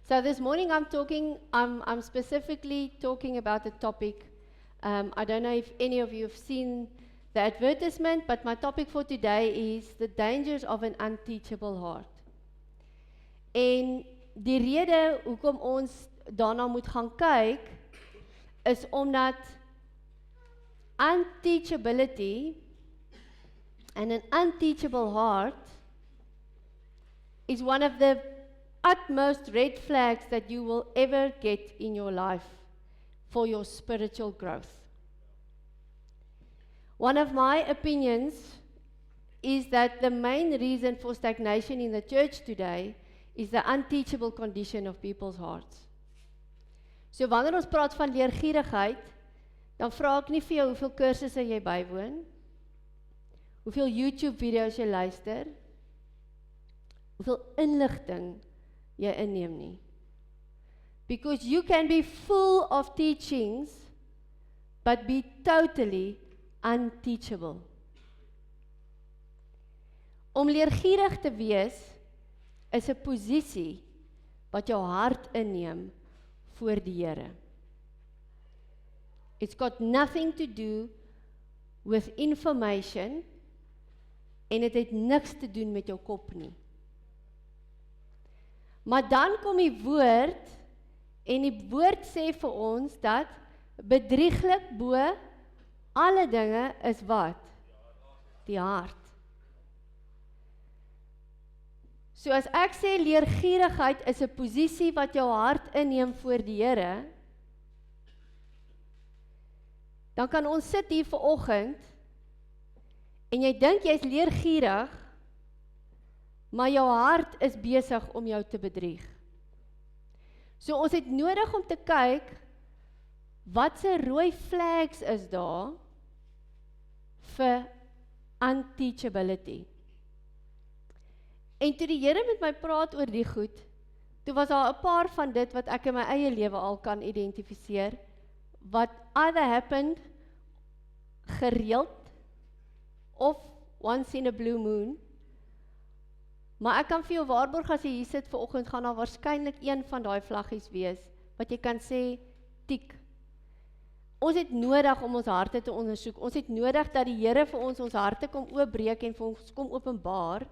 So this morning I'm specifically talking about the topic. I don't know if any of you have seen the advertisement, but my topic for today is the dangers of an unteachable heart. En die rede hoekom ons daarna moet gaan kyk, is omdat unteachability and an unteachable heart is one of the utmost red flags that you will ever get in your life for your spiritual growth. One of my opinions is that the main reason for stagnation in the church today is the unteachable condition of people's hearts. So wanneer ons praat van leergierigheid, dan vra ek nie vir jou hoeveel kursusse jy bywoon, hoeveel YouTube video's jy luister, hoeveel inligting jy inneem nie. Because you can be full of teachings, but be totally unteachable. Om leergierig te wees, is 'n posisie wat jou hart inneem voor die Here. It's got nothing to do with information, en dit het niks te doen met jou kop nie. Maar dan kom die woord, en die woord sê vir ons dat bedrieglik bo alle dinge is wat? Die hart. So as ek sê leergierigheid is 'n posisie wat jou hart inneem voor die Here, dan kan ons sit hier vanoggend en jy dink jy's leergierig, maar jou hart is besig om jou te bedrieg. So ons het nodig om te kyk watse rooi flags is daar vir unteachability. En toe die Here met my praat oor die goed, toe was daar 'n paar van dit wat ek in my eie lewe al kan identifiseer, wat either happened gereeld of once in a blue moon. Maar ek kan vir jou waarborg as jy hier sit vanoggend, gaan daar waarskynlik een van daai vlaggies wees wat jy kan sê tik. Ons het nodig om ons harte te ondersoek. Ons het nodig dat die Here vir ons harte kom oopbreek en vir ons kom openbaar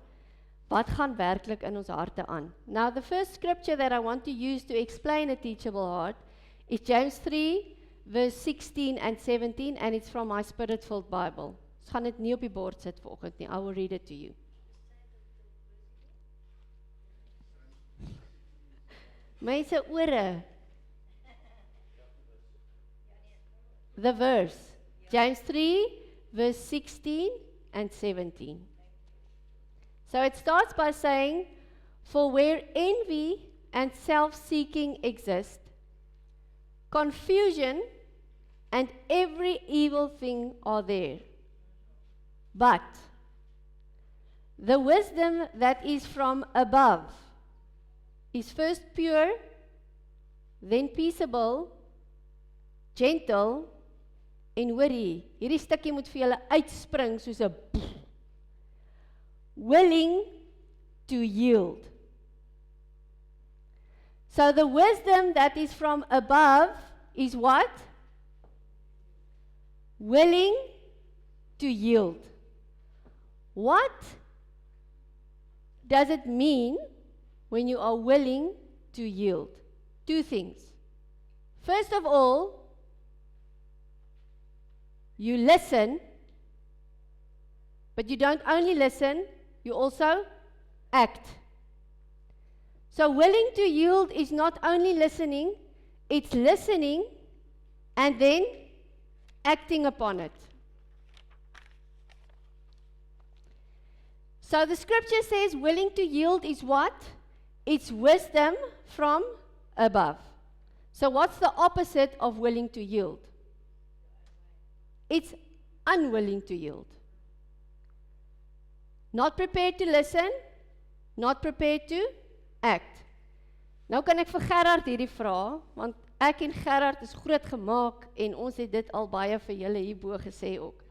wat gaan werklik in ons harte aan. Now the first scripture that I want to use to explain a teachable heart is James 3 verse 16 and 17, and it's from my Spirit-filled Bible. Ons gaan dit nie op die bord sit vanoggend nie. I will read it to you. Mense ore. The verse. James 3 verse 16 and 17. So it starts by saying, "For where envy and self-seeking exist, confusion and every evil thing are there. But the wisdom that is from above is first pure, then peaceable, gentle, en hoorie, hierdie stukkie moet vir julle uitspring soos 'n willing to yield." So the wisdom that is from above is what? Willing to yield. What does it mean when you are willing to yield? Two things. First of all, you listen, but you don't only listen, you also act. So willing to yield is not only listening, it's listening and then acting upon it. So the scripture says willing to yield is what? It's wisdom from above. So what's the opposite of willing to yield? It's unwilling to yield. Not prepared to listen, not prepared to act. Nou kan ek vir Gerard hierdie vra, want ek en Gerard is groot gemaak en ons het dit al baie vir julle hierbo gesê ook.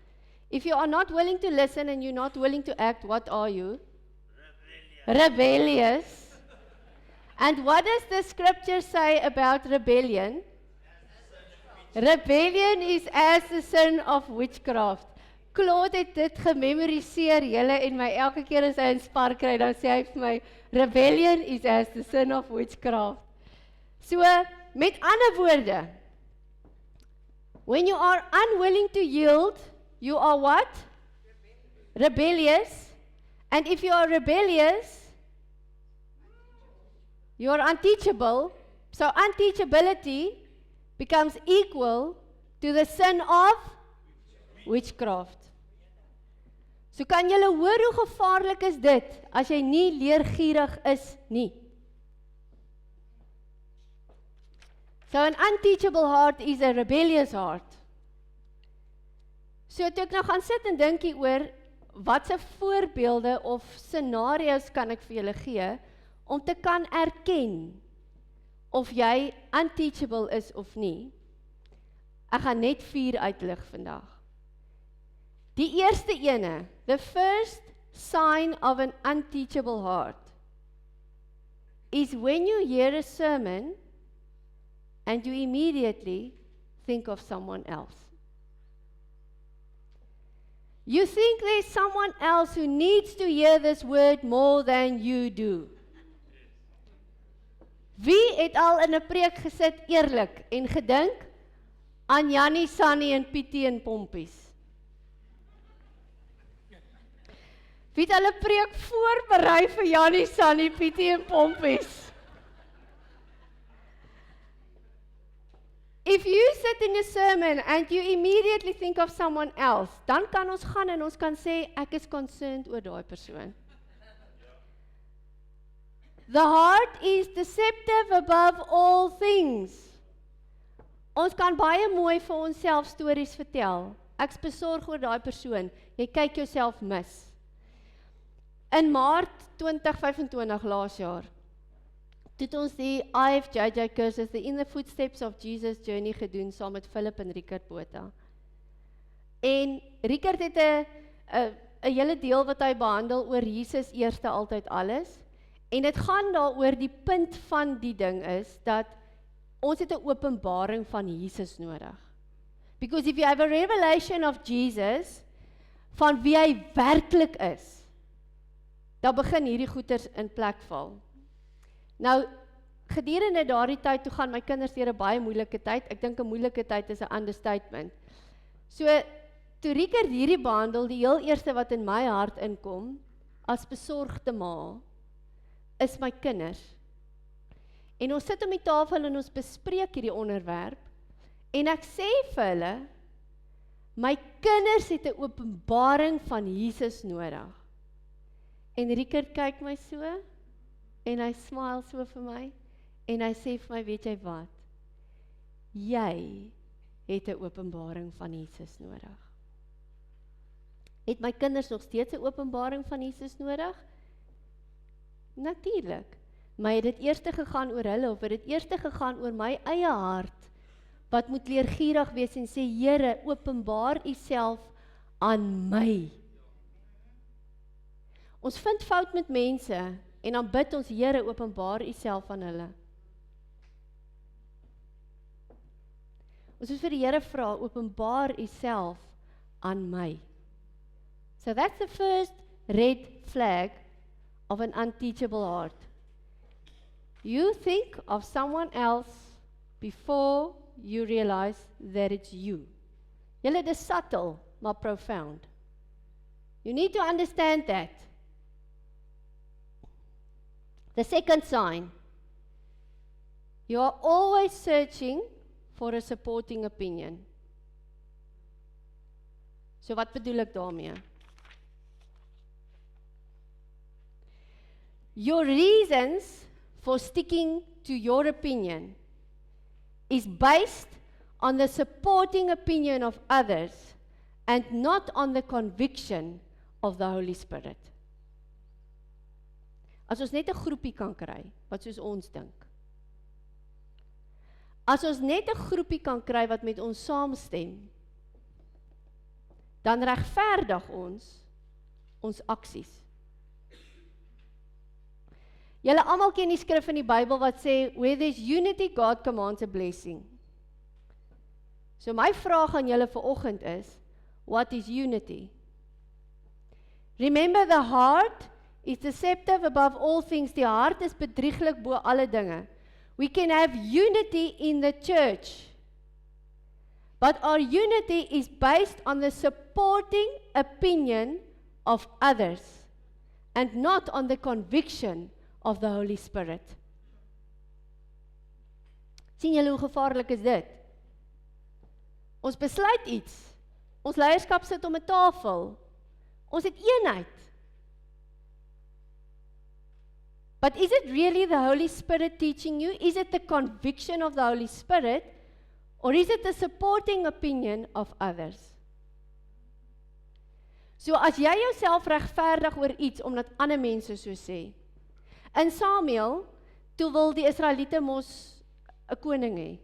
If you are not willing to listen and you're not willing to act, what are you? Rebellious. And what does the scripture say about rebellion? Rebellion is as the sin of witchcraft. Claude het dit gememoriseer, julle, en my elke keer as hy in spark kry, dan sê hy vir my, rebellion is as the sin of witchcraft. So, met ander woorde, when you are unwilling to yield, you are what? Rebellious. And if you are rebellious, you are unteachable. So unteachability becomes equal to the sin of witchcraft. So kan julle hoor hoe gevaarlik is dit, as jy nie leergierig is nie. So an unteachable heart is a rebellious heart. So toe ek nou gaan sit en dink hieroor, watse voorbeelde of scenario's kan ek vir julle gee, om te kan erken, of jy unteachable is of nie. Ek gaan net 4 uitlig vandag. Die eerste ene, the first sign of an unteachable heart, is when you hear a sermon, and you immediately think of someone else. You think there's someone else who needs to hear this word more than you do. Wie het al in 'n preek gesit eerlik en gedink aan Jannie, Sannie en Pietie en Pompies? Wie het al 'n preek voorberei vir Jannie, Sannie, Pietie en Pompies? If you sit in a sermon and you immediately think of someone else, dan kan ons gaan en ons kan sê, ek is concerned oor daai persoon. The heart is deceptive above all things. Ons kan baie mooi vir onsself stories vertel. Ek's besorg oor daai persoon. Jy kyk jouself mis. In Maart 2025 laas jaar, het ons die IFJJ cursus, the In the Footsteps of Jesus Journey gedoen, saam met Philip en Rickert Botha. En Rickert het 'n hele deel wat hy behandel oor Jesus eerste altyd alles. En dit gaan daaroor, die punt van die ding is, dat ons het 'n openbaring van Jesus nodig. Because if you have a revelation of Jesus, van wie hy werklik is, dan begin hierdie goeters in plek val. Nou, gedurende daardie tyd, toe gaan my kinders deur 'n baie moeilike tyd. Ek dink 'n moeilike tyd is 'n understatement. So, toe Rickert hierdie behandel, die heel eerste wat in my hart inkom, as besorgde ma, is my kinders. En ons sit om die tafel en ons bespreek hierdie onderwerp, en ek sê vir hulle, my kinders het 'n openbaring van Jesus nodig. En Rickert kyk my so, en hy smile so vir my, en hy sê vir my, weet jy wat? Jy het 'n openbaring van Jesus nodig. Het my kinders nog steeds 'n openbaring van Jesus nodig? Natuurlik. Maar het dit eerste gegaan oor hulle, of het dit eerste gegaan oor my eie hart, wat moet leergierig wees en sê, Here, openbaar U self aan my. Ons vind fout met mense, en dan bid ons, Here, openbaar U self aan hulle. Ons moet vir die Here vra, openbaar U self aan my. So that's the first red flag of an unteachable heart. You think of someone else before you realize that it's you. Julle, dis subtle, maar profound. You need to understand that. The second sign, you are always searching for a supporting opinion. So wat bedoel ek daarmee? Your reasons for sticking to your opinion is based on the supporting opinion of others and not on the conviction of the Holy Spirit. As ons net 'n groepie kan kry, wat soos ons dink. As ons net 'n groepie kan kry wat met ons saamstem, dan regverdig ons aksies. Julle almal ken die skrif in die Bybel wat sê, where there's unity, God commands a blessing. So my vraag aan julle vanoggend is, what is unity? Remember, the heart is deceptive above all things. Die hart is bedrieglik bo alle dinge. We can have unity in the church, but our unity is based on the supporting opinion of others and not on the conviction of the Holy Spirit. Sien julle hoe gevaarlik is dit? Ons besluit iets. Ons leierskap sit om 'n tafel. Ons het eenheid. But is it really the Holy Spirit teaching you? Is it the conviction of the Holy Spirit? Or is it the supporting opinion of others? So as jy jouself regverdig oor iets, omdat ander mense so sê. In Samuel, toe wil die Israeliete mos 'n koning hê.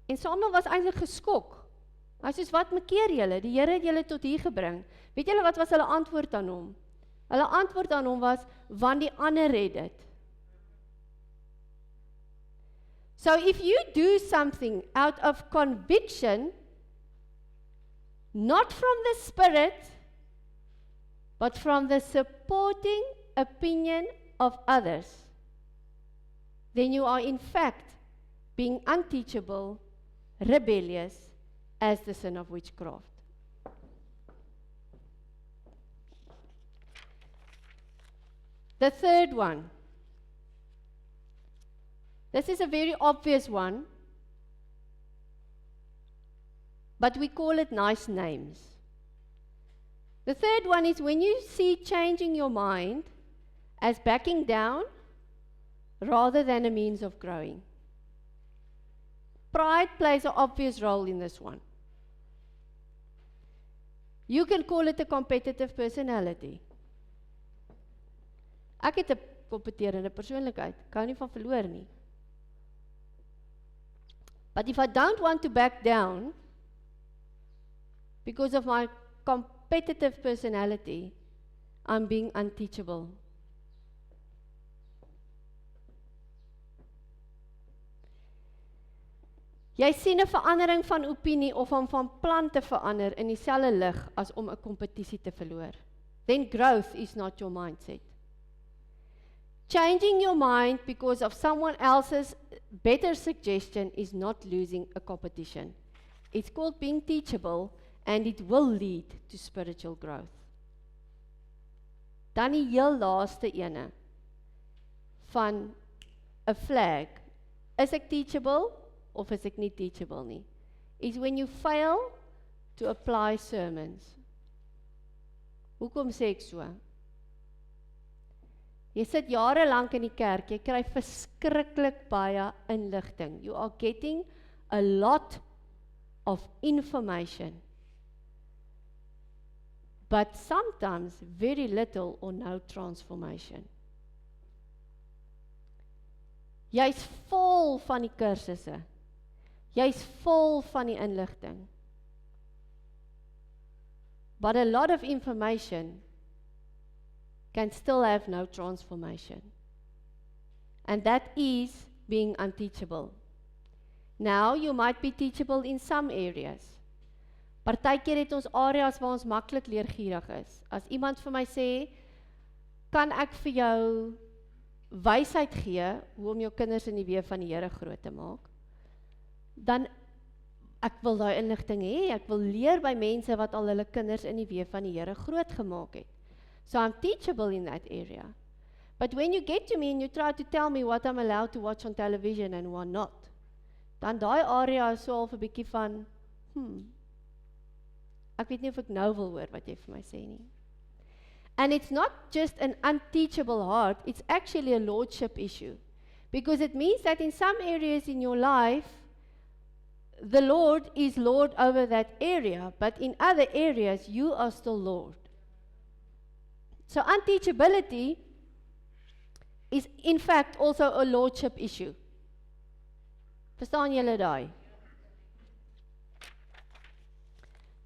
En Samuel was eintlik geskok. Hy sê, wat makeer julle? Die Here het julle tot hier gebring. Weet julle wat was hulle antwoord aan hom? Hulle antwoord aan hom was, want die ander het dit. So if you do something out of conviction, not from the Spirit, but from the supporting opinion of others, then you are in fact being unteachable, rebellious, as the sin of witchcraft. The third one. This is a very obvious one, but we call it nice names. The third one is when you see changing your mind as backing down rather than a means of growing. Pride plays an obvious role in this one. You can call it a competitive personality. Ek het 'n kompeterende persoonlikheid, ek hou nie van verloor nie. But if I don't want to back down because of my competitive personality, I'm being unteachable. Jy sien 'n verandering van opinie of om van plan te verander in dieselfde lig as om 'n kompetisie te verloor. Then growth is not your mindset. Changing your mind because of someone else's better suggestion is not losing a competition. It's called being teachable and it will lead to spiritual growth. Dan die heel laaste ene van 'n flag. Is ek teachable of is ek nie teachable nie? Is when you fail to apply sermons. Hoekom sê ek so? Jy sit jare lank in die kerk, jy kry verskriklik baie inligting. You are getting a lot of information. But sometimes very little or no transformation. Jy's vol van die kursusse. Jy's vol van die inligting. But a lot of information can still have no transformation. And that is being unteachable. Now, you might be teachable in some areas. Partykeer het ons areas waar ons maklik leergierig is. As iemand vir my sê, kan ek vir jou wysheid gee, hoe om jou kinders in die weë van die Here groot te maak, dan ek wil daai inligting hê, ek wil leer by mense wat al hulle kinders in die weë van die Here groot gemaak het. So I'm teachable in that area. But when you get to me and you try to tell me what I'm allowed to watch on television and what not, dan daai area is so half 'n bietjie van, ek weet nie of ek nou wil hoor wat jy vir my sê nie. And it's not just an unteachable heart, it's actually a lordship issue. Because it means that in some areas in your life, the Lord is Lord over that area, but in other areas, you are still Lord. So unteachability is in fact also a lordship issue. Verstaan julle daai?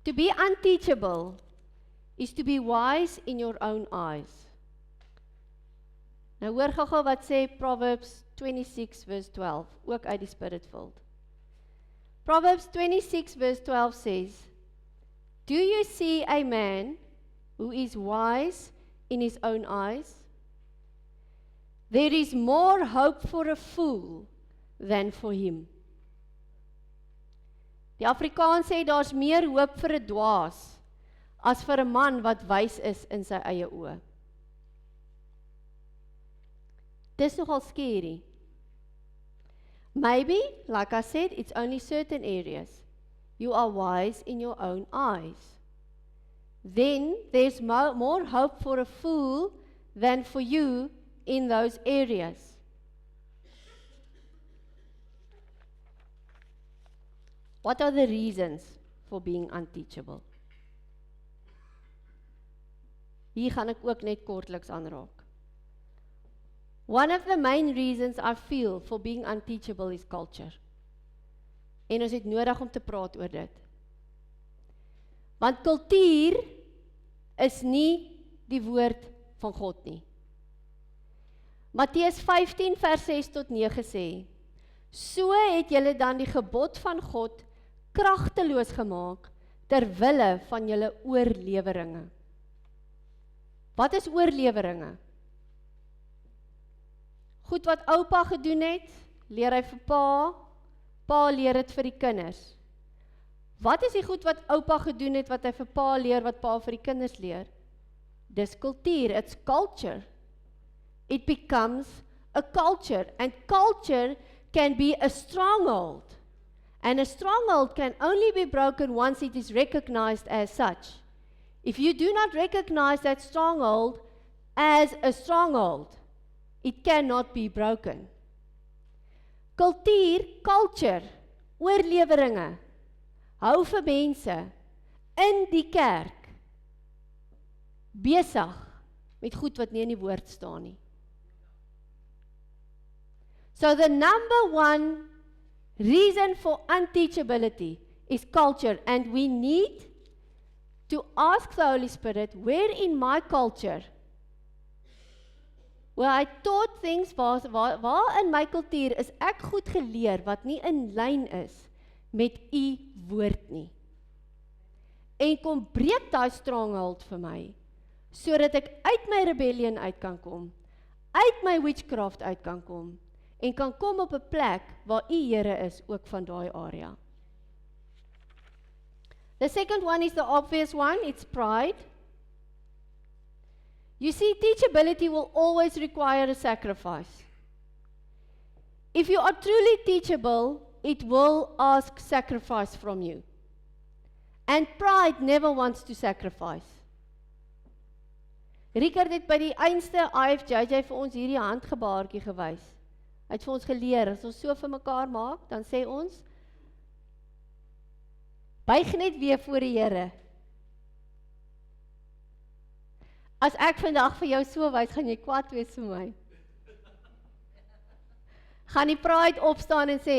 To be unteachable is to be wise in your own eyes. Nou hoor gou wat sê Proverbs 26 verse 12, ook uit die Spirit-filled. Proverbs 26 verse 12 says, "Do you see a man who is wise in his own eyes? There is more hope for a fool than for him." Die Afrikaans sê daar's meer hoop vir 'n dwaas as vir 'n man wat wys is in sy eie oë. Dis nogal scary. Maybe, like I said, it's only certain areas. You are wise in your own eyes. Then there's more hope for a fool than for you in those areas. What are the reasons for being unteachable? Hier gaan ek ook net kortliks aanraak. One of the main reasons I feel for being unteachable is culture. En ons het nodig om te praat oor dit. Want kultuur is nie die woord van God nie. Matteus 15 vers 6 tot 9 sê, "So het julle dan die gebod van God kragteloos gemaak ter wille van julle oorleweringe." Wat is oorleweringe? Goed wat oupa gedoen het, leer hy vir pa, pa leer dit vir die kinders. Wat is die goed wat oupa gedoen het, wat hy vir pa leer, wat pa vir die kinders leer? Dis kultuur, it's culture. It becomes a culture, and culture can be a stronghold. And a stronghold can only be broken once it is recognized as such. If you do not recognize that stronghold as a stronghold, it cannot be broken. Kultuur, culture, oorleweringe, hou vir mense in die kerk besig met goed wat nie in die woord staan nie. So the number one reason for unteachability is culture, and we need to ask the Holy Spirit, where in my culture, where I taught things, waar in my kultuur is ek goed geleer wat nie in lyn is met u woord nie. En kom breek daai stronghold vir my, sodat ek uit my rebellion uit kan kom, uit my witchcraft uit kan kom, en kan kom op 'n plek waar u Here is, ook van daai area. The second one is the obvious one, it's pride. You see, teachability will always require a sacrifice. If you are truly teachable, it will ask sacrifice from you. And pride never wants to sacrifice. Richard het by die einste IFJJ vir ons hierdie handgebaartjie gewys. Hy het vir ons geleer, as ons so vir mekaar maak, dan sê ons, buig net weer voor die Here. As ek vandag vir jou so wys, gaan jy kwaad wees vir my. Gaan die pride opstaan en sê,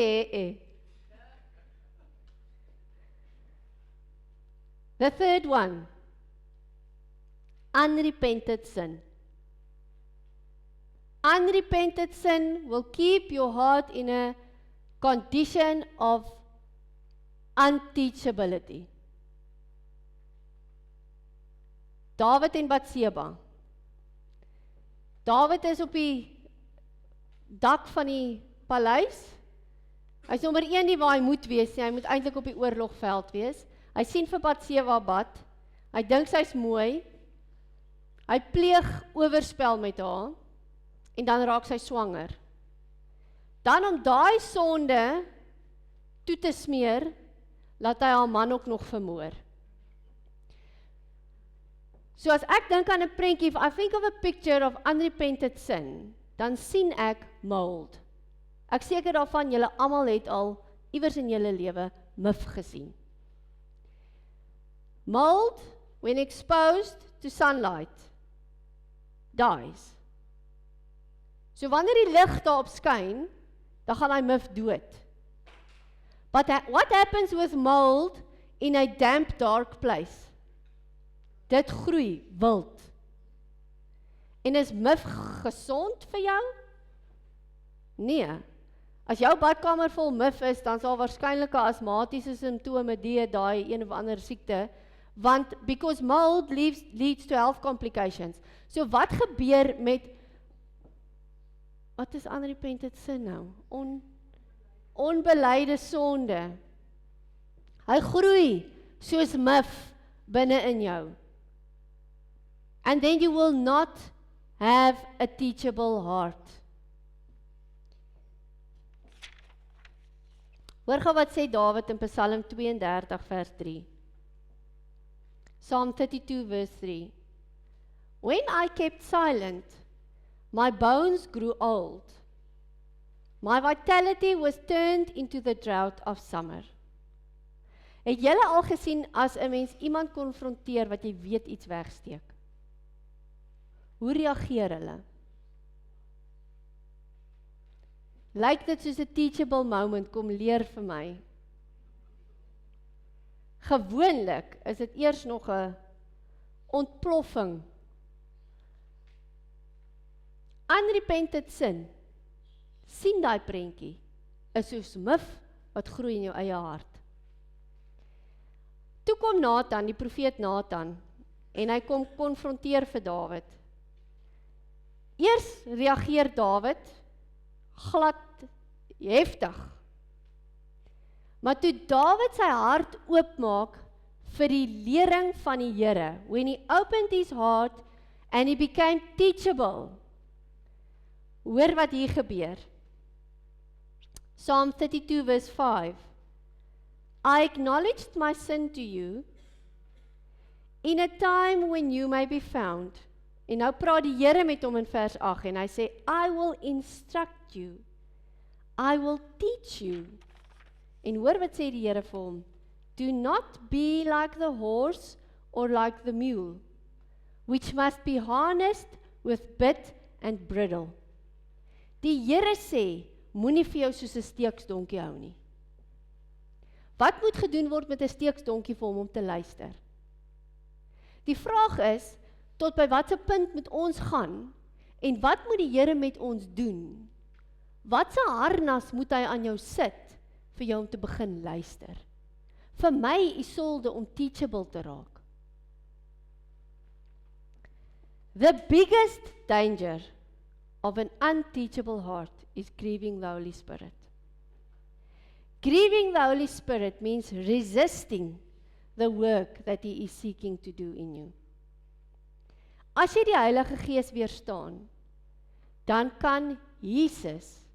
The third one, unrepented sin. Unrepented sin will keep your heart in a condition of unteachability. Dawid en Batseba. Dawid is op die dak van die paleis. Hy is nommer 1 die waar hy moet wees, hy moet eintlik op die oorlogveld wees. Hy sien vir Batseba bad, hy dink sy's mooi, hy pleeg oorspel met haar, en dan raak sy swanger. Dan om daai sonde toe te smeer, laat hy haar man ook nog vermoor. So as ek dink aan 'n prentjie, if I think of a picture of unrepented sin, dan sien ek mold. Ek seker daarvan, julle almal het al iewers in julle lewe mif gesien. Mold, when exposed to sunlight, dies. So wanneer die lig daarop skyn, dan gaan hy mif dood. But what happens with mold in a damp, dark place? Dit groei wild. En is mif gesond vir jou? Nee. As jou badkamer vol mif is, dan sal waarskynlik 'n asmatiese simptome daai een of ander siekte, want because mold leads to health complications. So wat gebeur met, wat is unrepented sin nou? Onbelyde sonde. Hy groei soos mif binne in jou. And then you will not have a teachable heart. Hoor gou wat sê Dawid in Psalm 32 vers 3. Psalm 32 verse 3. When I kept silent, my bones grew old. My vitality was turned into the drought of summer. Het julle al gesien as 'n mens iemand konfronteer wat jy weet iets wegsteek? Hoe reageer hulle? Lyk dit soos 'n teachable moment, kom leer vir my. Gewoonlik is dit eers nog 'n ontploffing. Unrepented sin, sien daai prentjie, is soos mif wat groei in jou eie hart. Toe kom Nathan, die profeet Nathan, en hy kom konfronteer vir Dawid. Eers reageer Dawid glad heftig. Maar toe Dawid sy hart oopmaak vir die lering van die Here, when he opened his heart and he became teachable, hoor wat hier gebeur. Psalm 32 verse 5. I acknowledged my sin to you in a time when you may be found. En nou praat die Here met hom in vers 8 en hy sê, I will instruct you. I will teach you. En hoor wat sê die Here vir hom. Do not be like the horse or like the mule, which must be harnessed with bit and bridle. Die Here sê, moenie vir jou soos 'n steeksdonkie hou nie. Wat moet gedoen word met 'n steeksdonkie vir hom om te luister? Die vraag is, tot by watter punt moet ons gaan, en wat moet die Here met ons doen? Wat se harnas moet hy aan jou sit, vir jou om te begin luister? Vir my, Isolde, om teachable te raak. The biggest danger of an unteachable heart is grieving the Holy Spirit. Grieving the Holy Spirit means resisting the work that He is seeking to do in you. As jy die Heilige Gees weerstaan, dan kan Jesus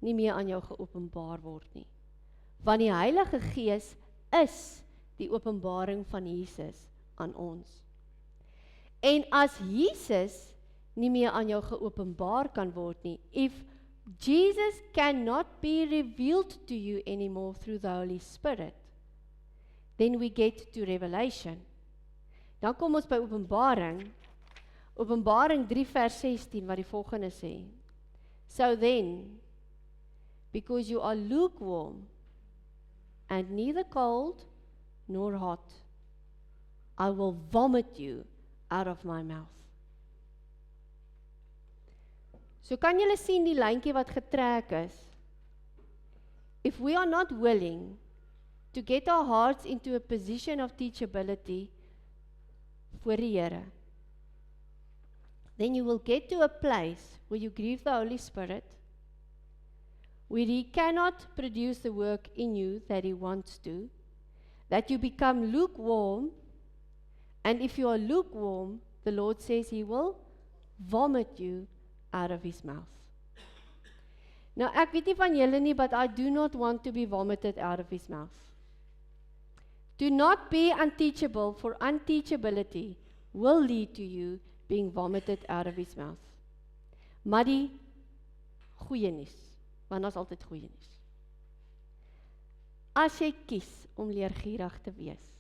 nie meer aan jou geopenbaar word nie. Want die Heilige Gees is die openbaring van Jesus aan ons. En as Jesus nie meer aan jou geopenbaar kan word nie, if Jesus cannot be revealed to you anymore through the Holy Spirit, then we get to Revelation. Dan kom ons by Openbaring 3 vers 16 wat die volgende sê. So then, because you are lukewarm and neither cold nor hot, I will vomit you out of my mouth. So kan julle sien die lyntjie wat getrek is? If we are not willing to get our hearts into a position of teachability voor die Here, then you will get to a place where you grieve the Holy Spirit, where He cannot produce the work in you that He wants to, that you become lukewarm, and if you are lukewarm, the Lord says He will vomit you out of His mouth. Nou, ek weet nie van julle nie, but I do not want to be vomited out of His mouth. Do not be unteachable, for unteachability will lead to you being vomited out of His mouth. Maar die goeie nuus, want daar's altyd goeie nuus. As jy kies om leergierig te wees.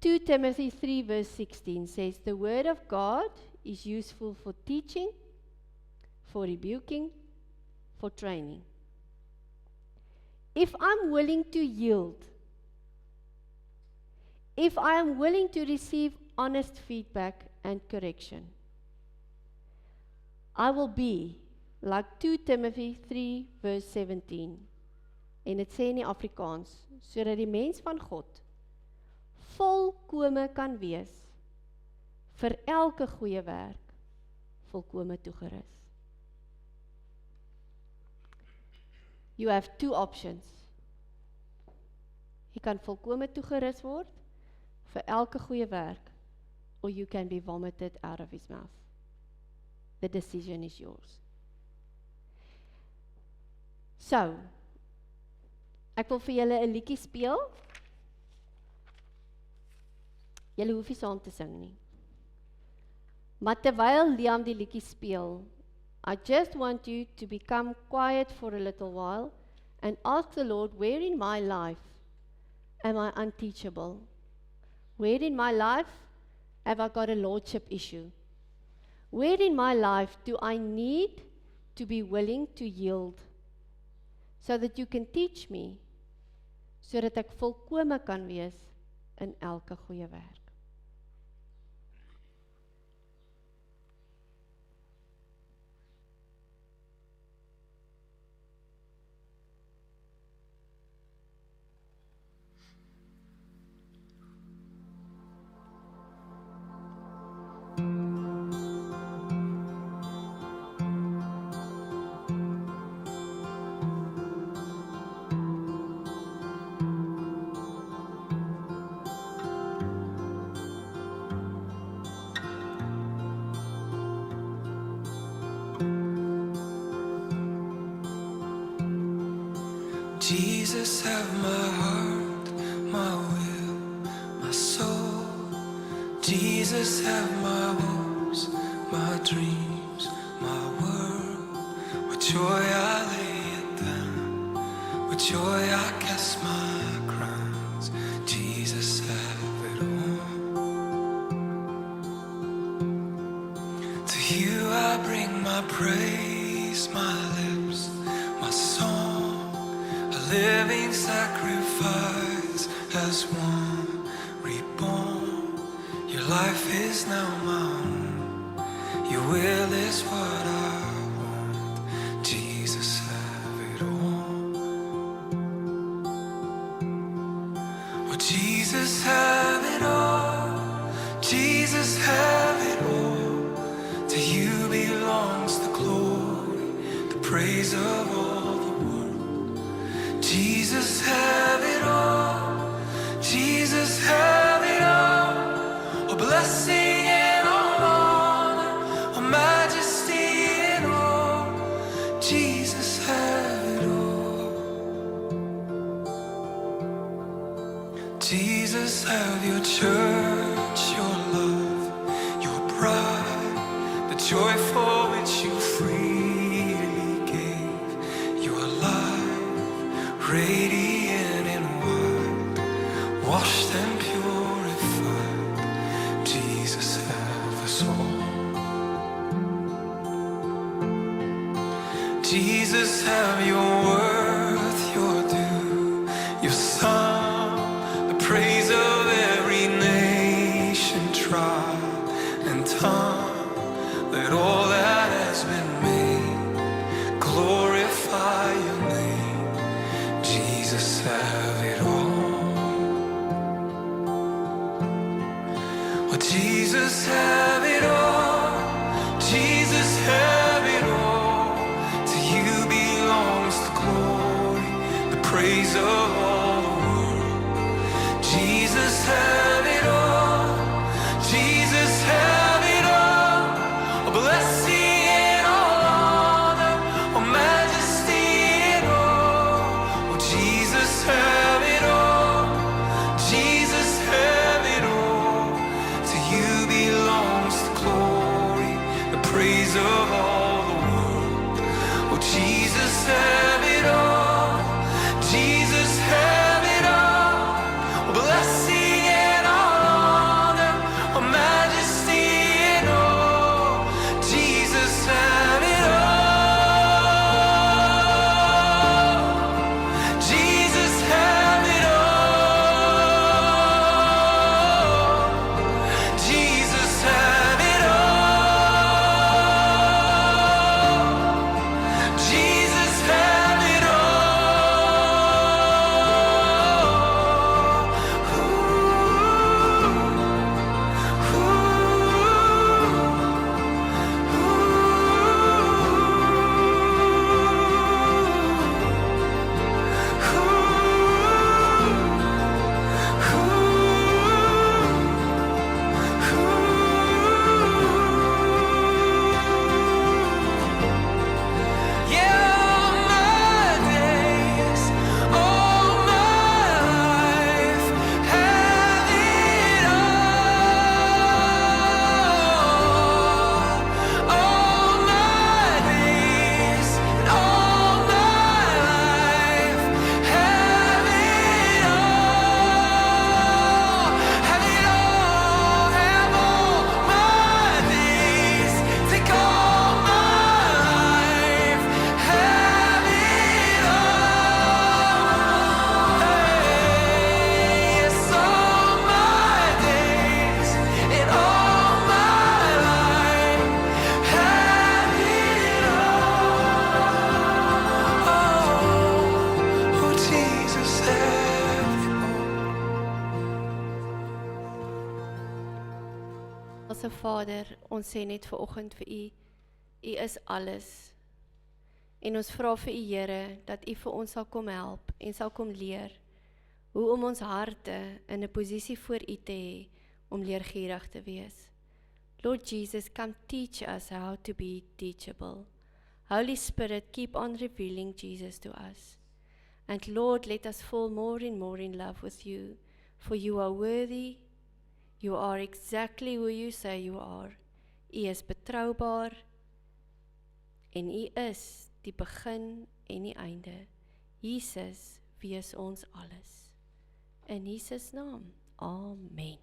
2 Timothy 3 verse 16 says, the word of God is useful for teaching, for rebuking, for training. If I'm willing to yield, if I am willing to receive honest feedback and correction. I will be like 2 Timothy 3 verse 17. En dit sê in die Afrikaans, sodat die mens van God volkome kan wees, vir elke goeie werk, volkome toegerus. You have 2 options. Jy kan volkome toegerus word, vir elke goeie werk, or you can be vomited out of his mouth. The decision is yours. So, ek wil vir julle 'n liedjie speel. Julle hoef nie saam te sing nie. Maar terwyl Liam die liedjie speel, I just want you to become quiet for a little while and ask the Lord, where in my life am I unteachable? Where in my life have I got a lordship issue? Where in my life do I need to be willing to yield so that you can teach me, sodat ek volkome kan wees in elke goeie werk? Jesus, have my heart, my will, my soul. Jesus, have my hopes, my dreams, my world. With joy I lay it down, with joy I cast my crowns. Jesus, have it all. To you I bring my praise, my lips, my song. Living sacrifice as one reborn. Your life is now my own. Your will is what I want. Jesus, have it all. Oh, Jesus, have it all. Jesus, have it all. To you belongs the glory, the praise of all. Jesus, have it all. Jesus, have it all. A blessing and all honor, a majesty and all. Jesus, have it all. Jesus, have your church, your love, your bride, the joy for which you freely gave your life. Radiant and white, washed and purified. Jesus, have us all. Jesus, have your worth, your due, your song, the praise of every nation, tribe, and tongue. Let all that has been made glorify your name. Jesus, have it all. Oh, Jesus, have it all. Jesus, have it all. To you belongs the glory, the praise of all the world. Jesus, have it all. Jesus, have it all. A blessing and all honor, a majesty and all. Oh, Jesus, have it all. Jesus, have it all. To you belongs Onse Vader, ons sê net vanoggend vir U, U is alles. En ons vra vir U, Here, dat U vir ons sal kom help en sal kom leer hoe om ons harte in 'n posisie voor U te hê om leergierig te wees. Lord Jesus, come teach us how to be teachable. Holy Spirit, keep on revealing Jesus to us. And Lord, let us fall more and more in love with You, for You are worthy. You are exactly who You say You are. U is betroubaar en U is die begin en die einde. Jesus, wees ons alles. In Jesus naam, amen.